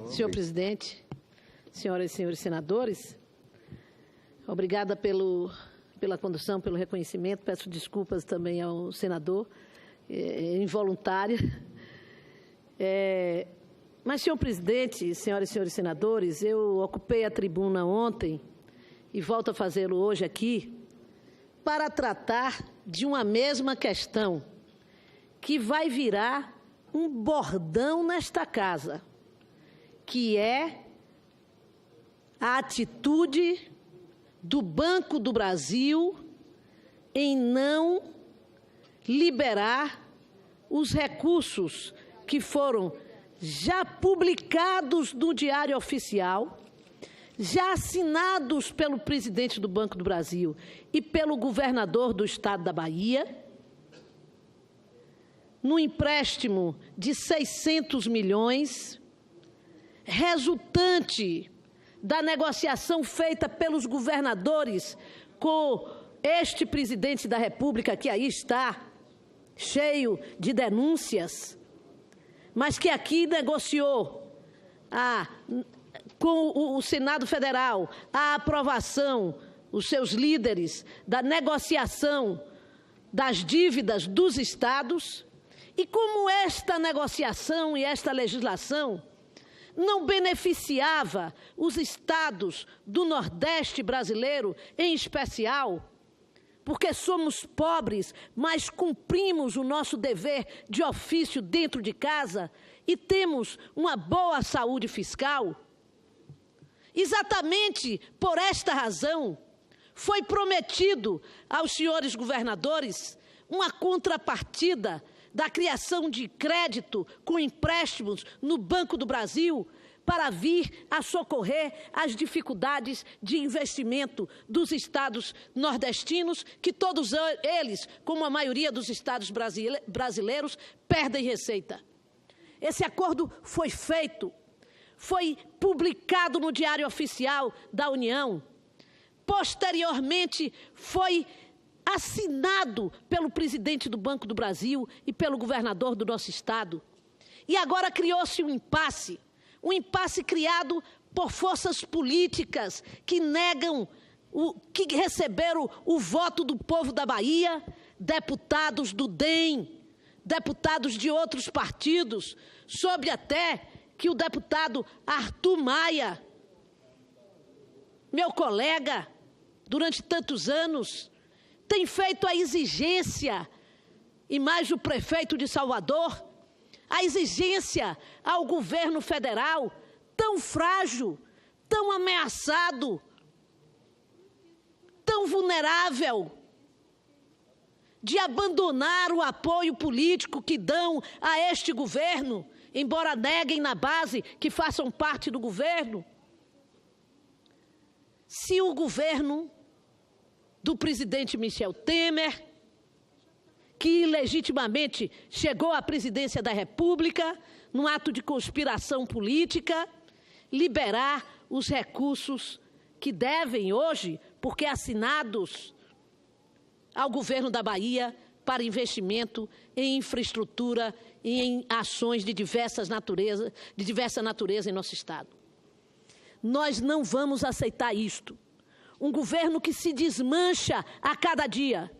Senhor presidente, senhoras e senhores senadores, obrigada pela condução, pelo reconhecimento. Peço desculpas também ao senador, involuntária. Mas, senhor presidente, senhoras e senhores senadores, eu ocupei a tribuna ontem e volto a fazê-lo hoje aqui para tratar de uma mesma questão que vai virar um bordão nesta casa, que é a atitude do Banco do Brasil em não liberar os recursos que foram já publicados no Diário Oficial, já assinados pelo presidente do Banco do Brasil e pelo governador do estado da Bahia, no empréstimo de 600 milhões, resultante da negociação feita pelos governadores com este presidente da República, que aí está, cheio de denúncias, mas que aqui negociou com o Senado Federal a aprovação, os seus líderes, da negociação das dívidas dos estados. E como esta negociação e esta legislação não beneficiava os estados do Nordeste brasileiro, em especial, porque somos pobres, mas cumprimos o nosso dever de ofício dentro de casa e temos uma boa saúde fiscal, exatamente por esta razão, foi prometido aos senhores governadores uma contrapartida da criação de crédito com empréstimos no Banco do Brasil para vir a socorrer as dificuldades de investimento dos estados nordestinos, que todos eles, como a maioria dos estados brasileiros, perdem receita. Esse acordo foi feito, foi publicado no Diário Oficial da União, posteriormente foi assinado pelo presidente do Banco do Brasil e pelo governador do nosso estado. E agora criou-se um impasse criado por forças políticas que negam, que receberam o voto do povo da Bahia, deputados do DEM, deputados de outros partidos, soube até que o deputado Arthur Maia, meu colega, durante tantos anos, tem feito a exigência, e mais o prefeito de Salvador, a exigência ao governo federal, tão frágil, tão ameaçado, tão vulnerável, de abandonar o apoio político que dão a este governo, embora neguem na base que façam parte do governo. Se o governo do presidente Michel Temer, que legitimamente chegou à presidência da República, num ato de conspiração política, liberar os recursos que devem hoje, porque assinados ao governo da Bahia, para investimento em infraestrutura e em ações de diversa natureza em nosso estado. Nós não vamos aceitar isto. Um governo que se desmancha a cada dia.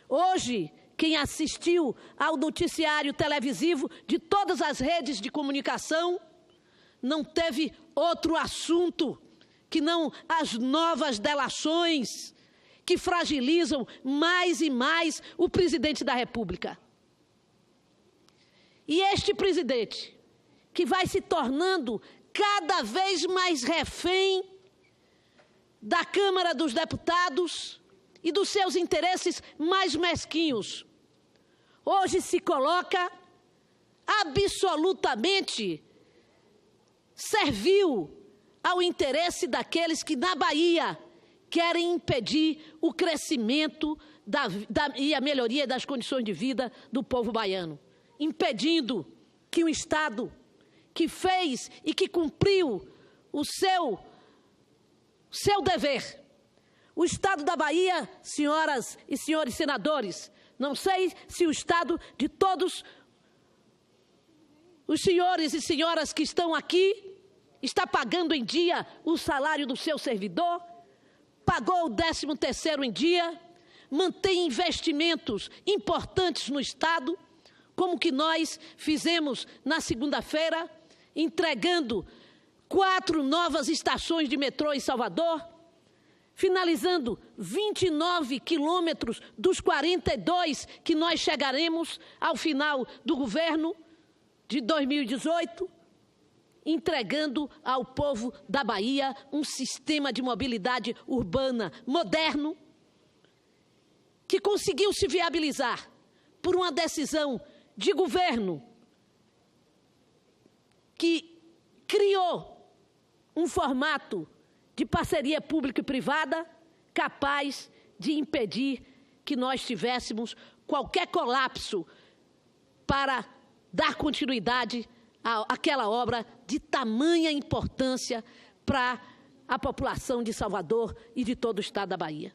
Hoje, quem assistiu ao noticiário televisivo de todas as redes de comunicação não teve outro assunto que não as novas delações que fragilizam mais e mais o presidente da República. E este presidente, que vai se tornando cada vez mais refém da Câmara dos Deputados e dos seus interesses mais mesquinhos, hoje se coloca absolutamente servil ao interesse daqueles que na Bahia querem impedir o crescimento e a melhoria das condições de vida do povo baiano, impedindo que o Estado que fez e que cumpriu o seu dever. O Estado da Bahia, senhoras e senhores senadores, não sei se o Estado de todos os senhores e senhoras que estão aqui está pagando em dia o salário do seu servidor, pagou o 13º em dia, mantém investimentos importantes no Estado, como que nós fizemos na segunda-feira, entregando 4 novas estações de metrô em Salvador, finalizando 29 quilômetros dos 42 que nós chegaremos ao final do governo de 2018, entregando ao povo da Bahia um sistema de mobilidade urbana moderno, que conseguiu se viabilizar por uma decisão de governo que criou um formato de parceria pública e privada capaz de impedir que nós tivéssemos qualquer colapso para dar continuidade àquela obra de tamanha importância para a população de Salvador e de todo o estado da Bahia.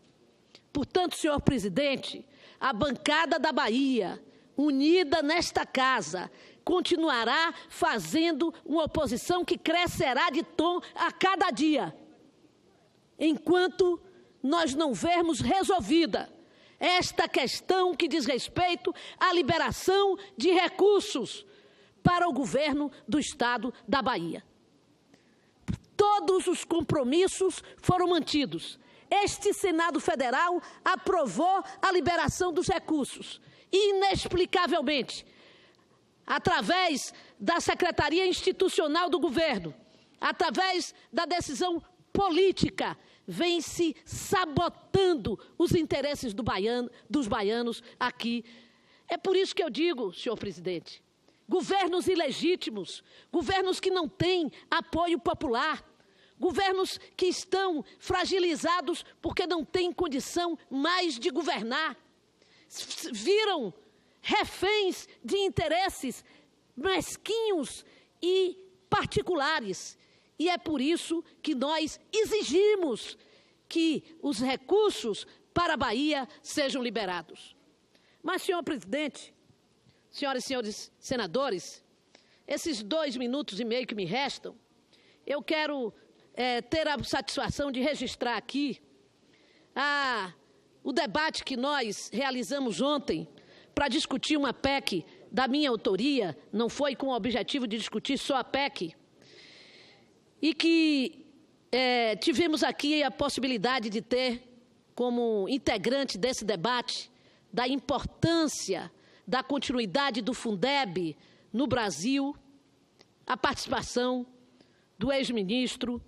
Portanto, senhor presidente, a bancada da Bahia, unida nesta casa, continuará fazendo uma oposição que crescerá de tom a cada dia, enquanto nós não vermos resolvida esta questão que diz respeito à liberação de recursos para o governo do estado da Bahia. Todos os compromissos foram mantidos. Este Senado Federal aprovou a liberação dos recursos, inexplicavelmente, através da Secretaria Institucional do Governo, através da decisão política, vem se sabotando os interesses dos baianos aqui. É por isso que eu digo, senhor presidente, governos ilegítimos, governos que não têm apoio popular, governos que estão fragilizados porque não têm condição mais de governar, viram reféns de interesses mesquinhos e particulares. E é por isso que nós exigimos que os recursos para a Bahia sejam liberados. Mas, senhor presidente, senhoras e senhores senadores, esses 2 minutos e meio que me restam, eu quero ter a satisfação de registrar aqui o debate que nós realizamos ontem para discutir uma PEC da minha autoria, não foi com o objetivo de discutir só a PEC, e que tivemos aqui a possibilidade de ter, como integrante desse debate, da importância da continuidade do Fundeb no Brasil, a participação do ex-ministro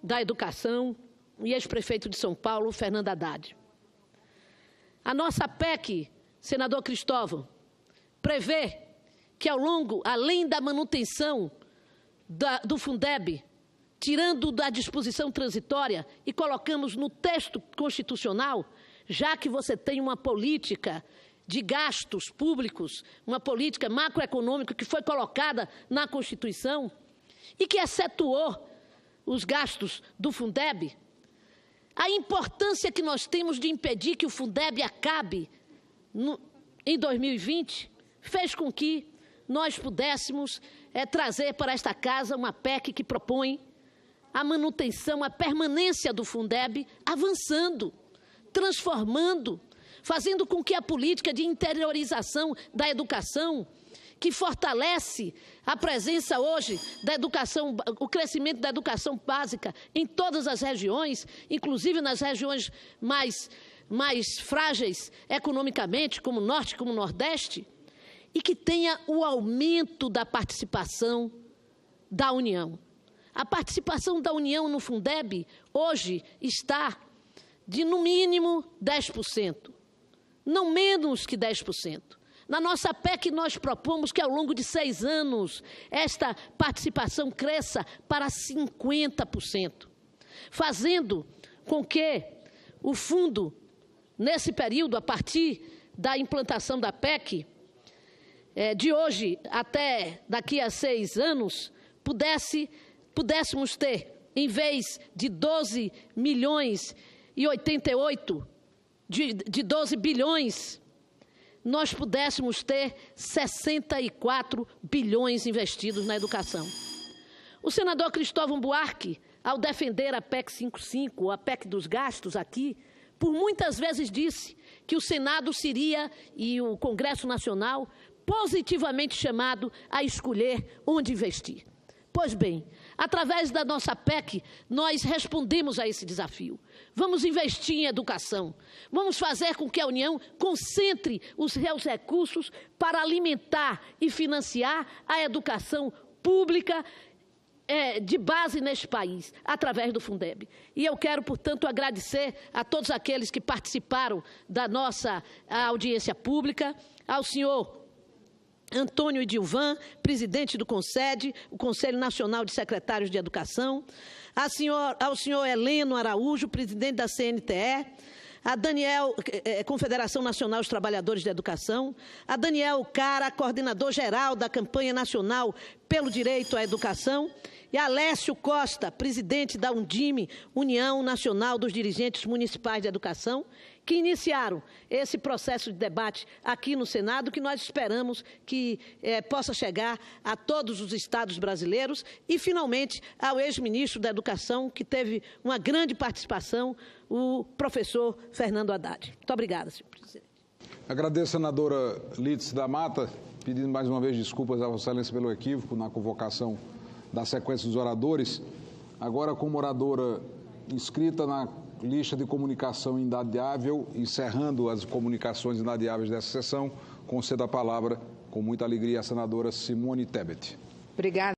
da Educação e ex-prefeito de São Paulo, Fernando Haddad. A nossa PEC, senador Cristóvão, prevê que além da manutenção do Fundeb, tirando da disposição transitória e colocamos no texto constitucional, já que você tem uma política de gastos públicos, uma política macroeconômica que foi colocada na Constituição e que excetuou os gastos do Fundeb, a importância que nós temos de impedir que o Fundeb acabe em 2020 fez com que nós pudéssemos trazer para esta casa uma PEC que propõe a manutenção, a permanência do Fundeb, avançando, transformando, fazendo com que a política de interiorização da educação, que fortalece a presença hoje da educação, o crescimento da educação básica em todas as regiões, inclusive nas regiões mais frágeis economicamente, como o Norte, como o Nordeste, e que tenha o aumento da participação da União. A participação da União no Fundeb hoje está de, no mínimo, 10%, não menos que 10%. Na nossa PEC, nós propomos que, ao longo de 6 anos, esta participação cresça para 50%, fazendo com que o fundo, nesse período, a partir da implantação da PEC, de hoje até daqui a 6 anos, pudéssemos ter, em vez de 12 milhões e 88, de 12 bilhões, nós pudéssemos ter 64 bilhões investidos na educação. O senador Cristóvão Buarque, ao defender a PEC 55, a PEC dos gastos aqui, por muitas vezes disse que o Senado seria, e o Congresso Nacional, positivamente chamado a escolher onde investir. Pois bem, através da nossa PEC, nós respondemos a esse desafio. Vamos investir em educação. Vamos fazer com que a União concentre os seus recursos para alimentar e financiar a educação pública de base neste país, através do Fundeb. E eu quero, portanto, agradecer a todos aqueles que participaram da nossa audiência pública, ao senhor Antônio Edilvan, presidente do CONSED, o Conselho Nacional de Secretários de Educação, ao senhor Heleno Araújo, presidente da CNTE, a Daniel, Confederação Nacional dos Trabalhadores de Educação, a Daniel Cara, coordenador geral da Campanha Nacional pelo Direito à Educação, e a Alessio Costa, presidente da Undime, União Nacional dos Dirigentes Municipais de Educação, que iniciaram esse processo de debate aqui no Senado, que nós esperamos que possa chegar a todos os estados brasileiros e, finalmente, ao ex-ministro da Educação, que teve uma grande participação, o professor Fernando Haddad. Muito obrigada, senhor presidente. Agradeço a senadora Lídice da Mata, pedindo mais uma vez desculpas a Vossa Excelência pelo equívoco na convocação da sequência dos oradores. Agora, como oradora inscrita na lista de comunicação inadiável, encerrando as comunicações inadiáveis dessa sessão, concedo a palavra, com muita alegria, à senadora Simone Tebet. Obrigada.